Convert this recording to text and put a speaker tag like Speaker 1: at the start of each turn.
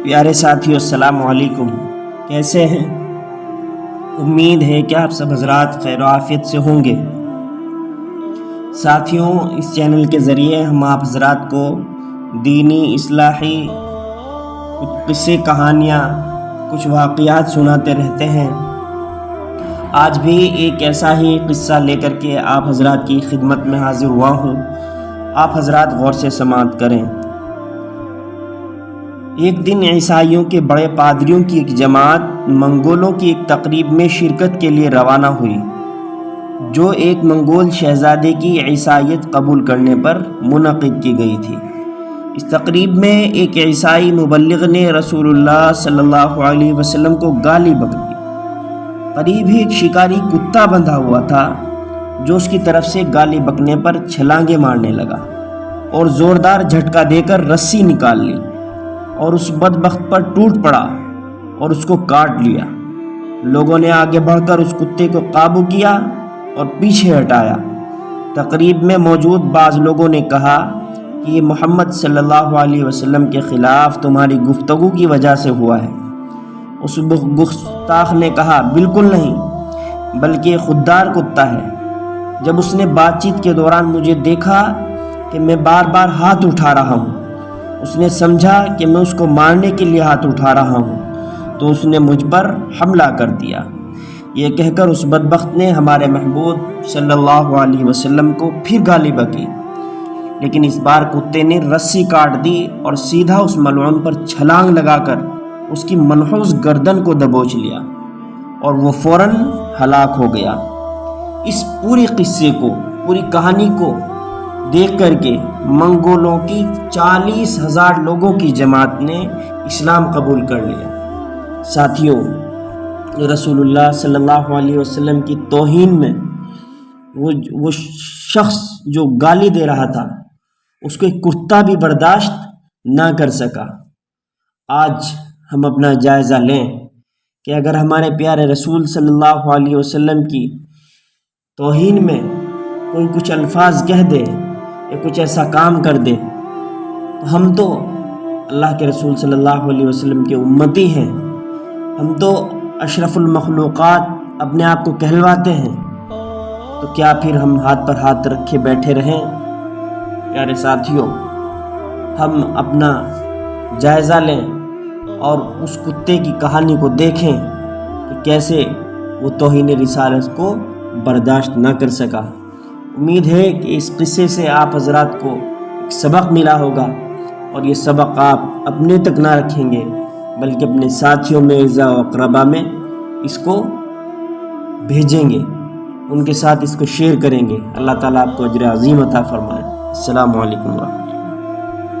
Speaker 1: پیارے ساتھیو، السلام علیکم۔ کیسے ہیں؟ امید ہے کہ آپ سب حضرات خیر و عافیت سے ہوں گے۔ ساتھیوں، اس چینل کے ذریعے ہم آپ حضرات کو دینی اصلاحی کچھ قصے، کہانیاں، کچھ واقعات سناتے رہتے ہیں۔ آج بھی ایک ایسا ہی قصہ لے کر کے آپ حضرات کی خدمت میں حاضر ہوا ہوں۔ آپ حضرات غور سے سماعت کریں۔ ایک دن عیسائیوں کے بڑے پادریوں کی ایک جماعت منگولوں کی ایک تقریب میں شرکت کے لیے روانہ ہوئی، جو ایک منگول شہزادے کی عیسائیت قبول کرنے پر منعقد کی گئی تھی۔ اس تقریب میں ایک عیسائی مبلغ نے رسول اللہ صلی اللہ علیہ وسلم کو گالی بک دی۔ قریب ہی ایک شکاری کتا بندھا ہوا تھا، جو اس کی طرف سے گالی بکنے پر چھلانگیں مارنے لگا اور زوردار جھٹکا دے کر رسی نکال لی اور اس بدبخت پر ٹوٹ پڑا اور اس کو کاٹ لیا۔ لوگوں نے آگے بڑھ کر اس کتے کو قابو کیا اور پیچھے ہٹایا۔ تقریب میں موجود بعض لوگوں نے کہا کہ یہ محمد صلی اللہ علیہ وسلم کے خلاف تمہاری گفتگو کی وجہ سے ہوا ہے۔ اس گستاخ نے کہا، بالکل نہیں، بلکہ یہ خوددار کتا ہے۔ جب اس نے بات چیت کے دوران مجھے دیکھا کہ میں بار بار ہاتھ اٹھا رہا ہوں، اس نے سمجھا کہ میں اس کو مارنے کے لیے ہاتھ اٹھا رہا ہوں، تو اس نے مجھ پر حملہ کر دیا۔ یہ کہہ کر اس بدبخت نے ہمارے محبوب صلی اللہ علیہ وسلم کو پھر گالی بکی، لیکن اس بار کتے نے رسی کاٹ دی اور سیدھا اس ملعون پر چھلانگ لگا کر اس کی منحوس گردن کو دبوچ لیا اور وہ فوراً ہلاک ہو گیا۔ اس پوری قصے کو، پوری کہانی کو دیکھ کر کے منگولوں کی 40,000 لوگوں کی جماعت نے اسلام قبول کر لیا۔ ساتھیوں، رسول اللہ صلی اللہ علیہ وسلم کی توہین میں وہ شخص جو گالی دے رہا تھا، اس کو ایک کتا بھی برداشت نہ کر سکا۔ آج ہم اپنا جائزہ لیں کہ اگر ہمارے پیارے رسول صلی اللہ علیہ وسلم کی توہین میں کوئی کچھ الفاظ کہہ دے یا کچھ ایسا کام کر دے، تو ہم تو اللہ کے رسول صلی اللہ علیہ وسلم کے امتی ہیں، ہم تو اشرف المخلوقات اپنے آپ کو کہلواتے ہیں، تو کیا پھر ہم ہاتھ پر ہاتھ رکھے بیٹھے رہیں؟ پیارے ساتھیوں، ہم اپنا جائزہ لیں اور اس کتے کی کہانی کو دیکھیں کہ کیسے وہ توہین رسالت کو برداشت نہ کر سکا۔ امید ہے کہ اس قصے سے آپ حضرات کو ایک سبق ملا ہوگا، اور یہ سبق آپ اپنے تک نہ رکھیں گے بلکہ اپنے ساتھیوں میں، اعزاء و اقربا میں اس کو بھیجیں گے، ان کے ساتھ اس کو شیئر کریں گے۔ اللہ تعالیٰ آپ کو اجر عظیم عطا فرمائے۔ السلام علیکم ورحمۃ اللہ۔